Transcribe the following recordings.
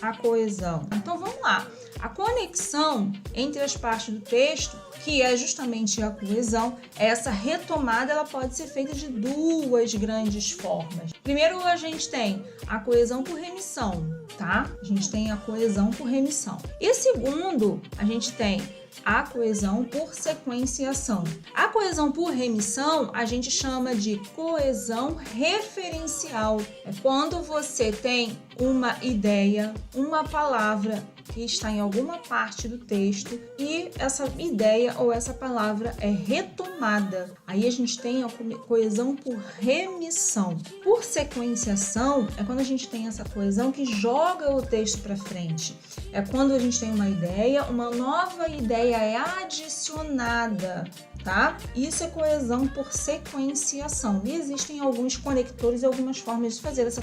a coesão? Então vamos lá. A conexão entre as partes do texto, que é justamente a coesão, essa retomada ela pode ser feita de duas grandes formas. Primeiro, a gente tem a coesão por remissão, tá? A gente tem a coesão por remissão. E segundo, a gente tem a coesão por sequenciação. A coesão por remissão a gente chama de coesão referencial. É quando você tem uma ideia, uma palavra que está em alguma parte do texto e essa ideia ou essa palavra é retomada. Aí a gente tem a coesão por remissão. Por sequenciação é quando a gente tem essa coesão que joga o texto para frente. É quando a gente tem uma ideia, uma nova ideia é adicionada, tá? Isso é coesão por sequenciação. E existem alguns conectores e algumas formas de fazer essa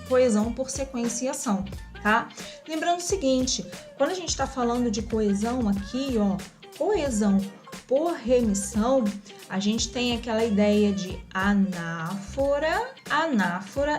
coesão por sequenciação, tá? Lembrando o seguinte, quando a gente está falando de coesão aqui, ó, coesão por remissão, a gente tem aquela ideia de anáfora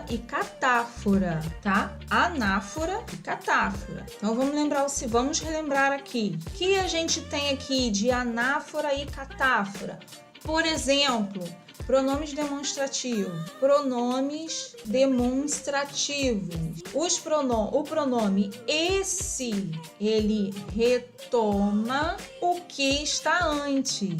e catáfora, tá? Anáfora e catáfora. Então vamos relembrar aqui. O que a gente tem aqui de anáfora e catáfora? Por exemplo, pronomes demonstrativos. Pronomes demonstrativos. O pronome esse, ele retoma o que está antes.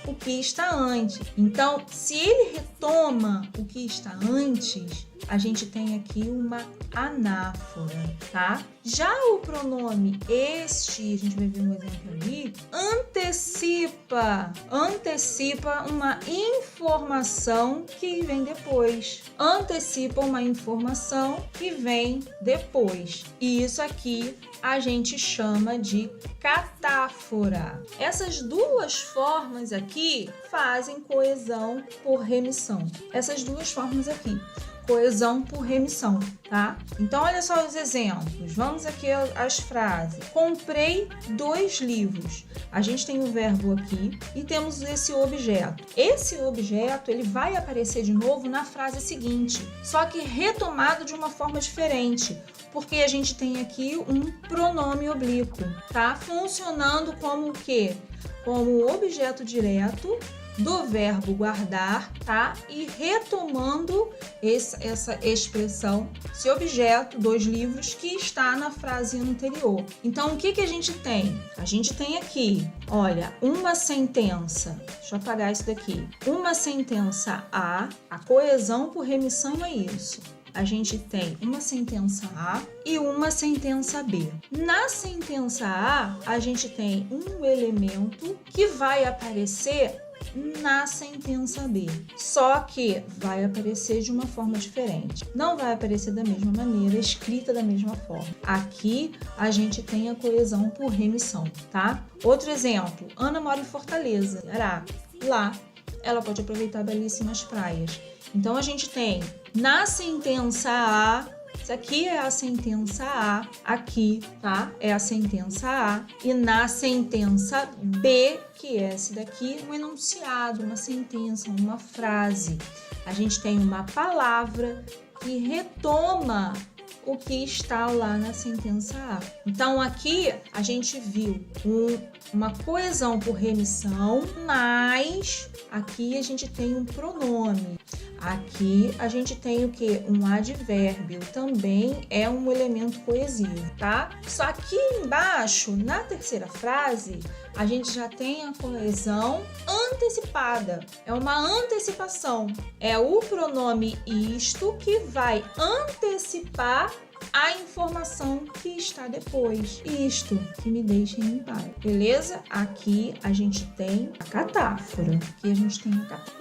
O que está antes. Então, se ele retoma o que está antes, a gente tem aqui uma anáfora, tá? Já o pronome este, a gente vai ver um exemplo ali, antecipa uma informação que vem depois. Antecipa uma informação que vem depois. E isso aqui a gente chama de catáfora. Essas duas formas aqui fazem coesão por remissão. Essas duas formas aqui. Coesão por remissão, tá? Então, olha só os exemplos. Vamos aqui às frases. Comprei 2 livros. A gente tem o verbo aqui e temos esse objeto. Esse objeto, ele vai aparecer de novo na frase seguinte, só que retomado de uma forma diferente, porque a gente tem aqui um pronome oblíquo, tá? Funcionando como o quê? Como objeto direto do verbo guardar, tá? E retomando essa expressão, esse objeto, 2 livros, que está na frase anterior. Então, o que a gente tem? A gente tem aqui, olha, uma sentença. Deixa eu apagar isso daqui. Uma sentença A, a coesão por remissão é isso. A gente tem uma sentença A e uma sentença B. Na sentença A gente tem um elemento que vai aparecer na sentença B, só que vai aparecer de uma forma diferente. Não vai aparecer da mesma maneira, escrita da mesma forma. Aqui a gente tem a coesão por remissão, tá? Outro exemplo, Ana mora em Fortaleza, Ceará. Lá, ela pode aproveitar belíssimas praias. Então, a gente tem na sentença A, isso aqui é a sentença A, aqui, tá? É a sentença A. E na sentença B, que é esse daqui, um enunciado, uma sentença, uma frase. A gente tem uma palavra que retoma o que está lá na sentença A. Então, aqui a gente viu uma coesão por remissão, mas aqui a gente tem um pronome. Aqui a gente tem o que? Um advérbio, também é um elemento coesivo, tá? Só que embaixo, na terceira frase, a gente já tem a coesão antecipada. É uma antecipação. É o pronome isto que vai antecipar a informação que está depois. Isto que me deixa em paz. Beleza? Aqui a gente tem a catáfora. Aqui a gente tem a catáfora.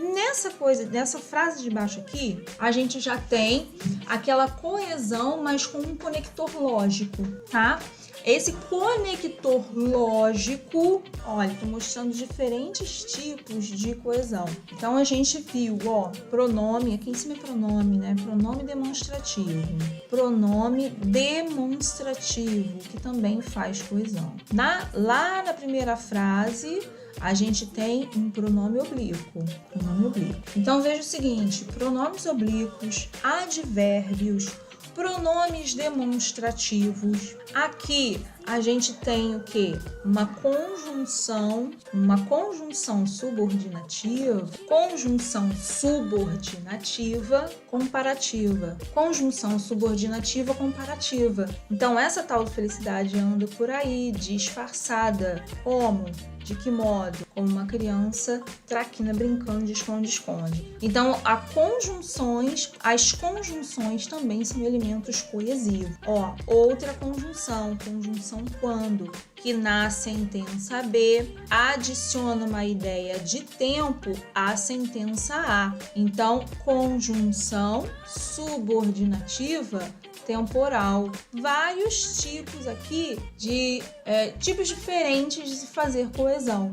Nessa frase de baixo aqui, a gente já tem aquela coesão, mas com um conector lógico, tá? Esse conector lógico, olha, tô mostrando diferentes tipos de coesão. Então, a gente viu, ó, pronome, aqui em cima é pronome, né? Pronome demonstrativo. Pronome demonstrativo, que também faz coesão. Lá na primeira frase, a gente tem um pronome oblíquo. Então, veja o seguinte, pronomes oblíquos, advérbios, Pronomes demonstrativos. Aqui a gente tem o quê? Uma conjunção subordinativa, conjunção subordinativa comparativa. Conjunção subordinativa comparativa. Então, essa tal de felicidade anda por aí, disfarçada. Como? De que modo? Como uma criança traquina brincando de esconde-esconde. Então, as conjunções também são elementos coesivos. Outra conjunção quando, que na sentença B adiciona uma ideia de tempo à sentença A. Então, conjunção subordinativa temporal. Vários tipos aqui de tipos diferentes de se fazer coesão.